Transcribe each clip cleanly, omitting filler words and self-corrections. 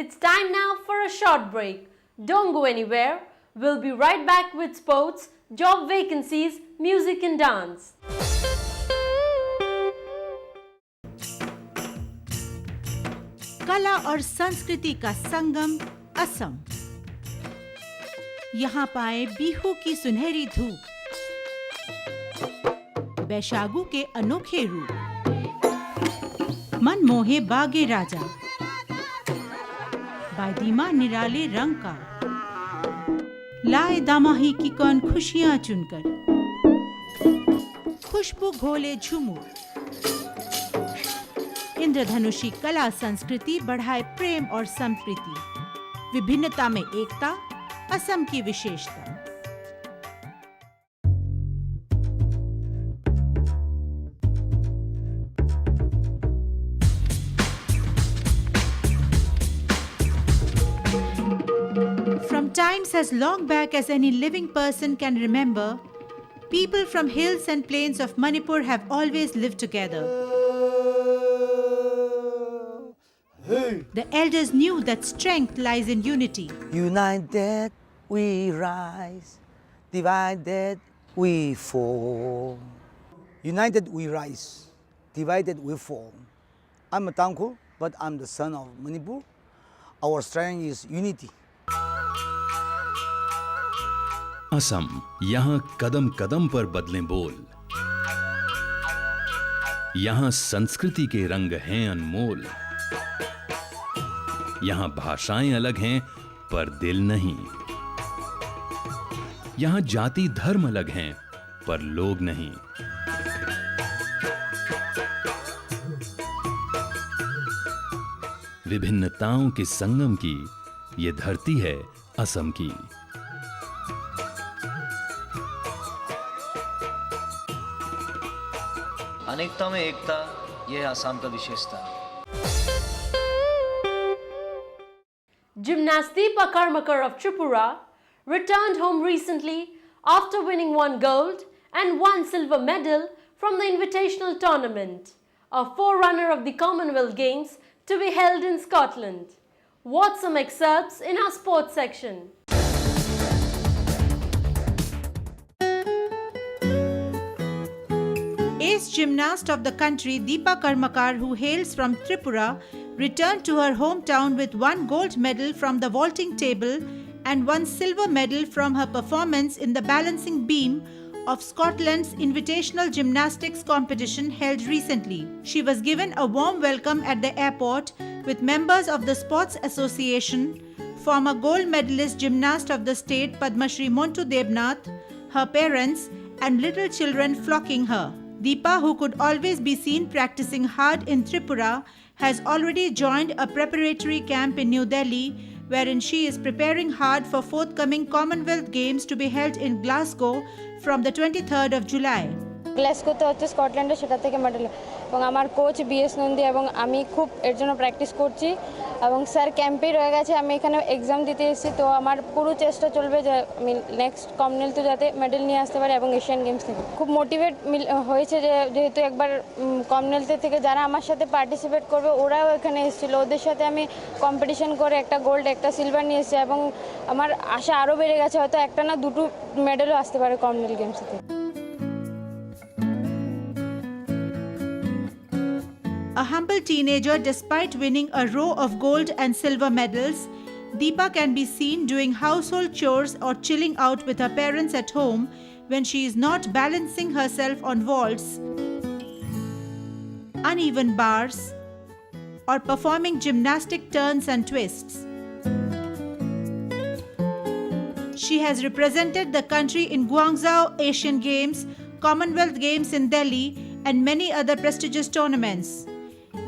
It's time now for a short break. Don't go anywhere. We'll be right back with sports, job vacancies, music and dance. कला और संस्कृति का संगम असम। यहाँ पाए बिहू की सुनहरी धूप, बैशागु के अनोखे रूप, मन मोहे बागे राजा, बादीमा निराले रंग का, लाए दामाही की कौन खुशियां चुनकर, खुशबू घोले झूमर, इंद्रधनुषी कला संस्कृति बढ़ाए प्रेम और संप्रीति, विभिन्नता में एकता, असम की विशेषता। From times as long back as any living person can remember, people from hills and plains of Manipur have always lived together. The elders knew that strength lies in unity. United we rise, divided we fall. United we rise, divided we fall. I'm a Tangko, but I'm the son of Manipur. Our strength is unity. Assam, यहाँ कदम कदम पर बदलें बोल। यहाँ संस्कृति के रंग हैं अनमोल। यहाँ भाषाएं अलग हैं पर दिल नहीं। यहाँ जाति धर्म अलग हैं पर लोग नहीं। विभिन्नताओं के संगम की ये धरती है असम की। अनेकता में एकता, यह है आसाम का विशेषता। Gymnast Deepa Karmakar of Tripura returned home recently after winning 1 gold and 1 silver medal from the Invitational Tournament, a forerunner of the Commonwealth Games to be held in Scotland. Watch some excerpts in our sports section. Ace gymnast of the country Deepa Karmakar, who hails from Tripura, returned to her hometown with 1 gold medal from the vaulting table and 1 silver medal from her performance in the balancing beam of Scotland's Invitational Gymnastics competition held recently. She was given a warm welcome at the airport with members of the Sports Association, former gold medalist gymnast of the state Padma Shri Montu Debnath, her parents, and little children flocking her. Deepa, who could always be seen practicing hard in Tripura, has already joined a preparatory camp in New Delhi, wherein she is preparing hard for forthcoming Commonwealth Games to be held in Glasgow from the 23rd of July. গ্লাসগোতে হচ্ছে স্কটল্যান্ডে, সেটা থেকে medal. এবং আমার coach BS Nandi এবং আমি খুব এর জন্য প্র্যাকটিস করছি এবং স্যার ক্যাম্পেই রয়ে গেছে। আমি এখানে এক্সাম দিতে এসেছি, তো আমার পুরো চেষ্টা চলবে যে আমি নেক্সট কমনওয়েলথে যাতে মেডেল নিয়ে আসতে পারি এবং এশিয়ান গেমস থেকে। খুব মোটিভেট হয়েছে যে যেহেতু একবার কমনওয়েলথ থেকে যারা আমার সাথে পার্টিসিপেট করবে ওরাও এখানে এসেছিলো, ওদের সাথে আমি কম্পিটিশন করে একটা গোল্ড একটা সিলভার নিয়ে এসেছি এবং আমার আশা আরও বেড়ে গেছে, হয়তো একটা না দুটো মেডেলও আসতে পারে কমনওয়েলথ গেমস থেকে। A humble teenager, despite winning a row of gold and silver medals, Deepa can be seen doing household chores or chilling out with her parents at home when she is not balancing herself on vaults, uneven bars, or performing gymnastic turns and twists. She has represented the country in Guangzhou Asian Games, Commonwealth Games in Delhi, and many other prestigious tournaments.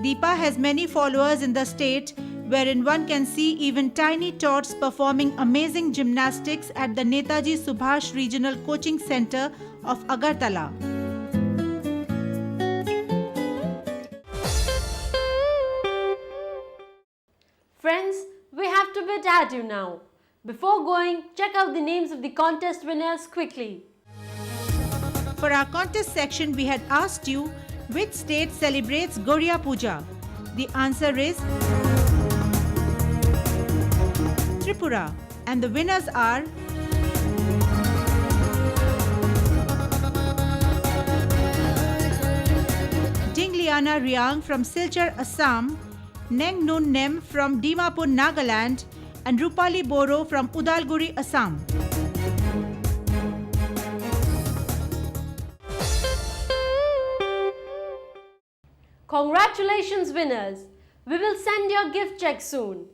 Deepa has many followers in the state, wherein one can see even tiny tots performing amazing gymnastics at the Netaji Subhash Regional Coaching Center of Agartala. Friends, we have to bid adieu now. Before going, check out the names of the contest winners quickly. For our contest section, we had asked you which state celebrates Gauriya Puja. The answer is Tripura. And the winners are Dingliana Riang from Silchar, Assam, Neng Nun Nem from Dimapur, Nagaland, and Rupali Boro from Udalguri, Assam. Congratulations, winners! We will send your gift check soon.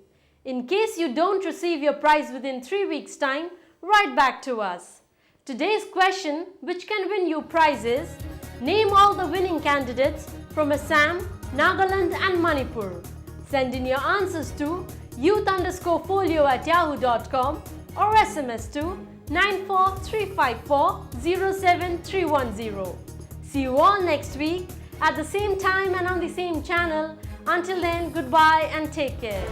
In case you don't receive your prize within 3 weeks' time, write back to us. Today's question, which can win you prizes, name all the winning candidates from Assam, Nagaland and Manipur. Send in your answers to youth_folio@yahoo.com or SMS to 94354-07310. See you all next week at the same time and on the same channel. Until then, goodbye and take care.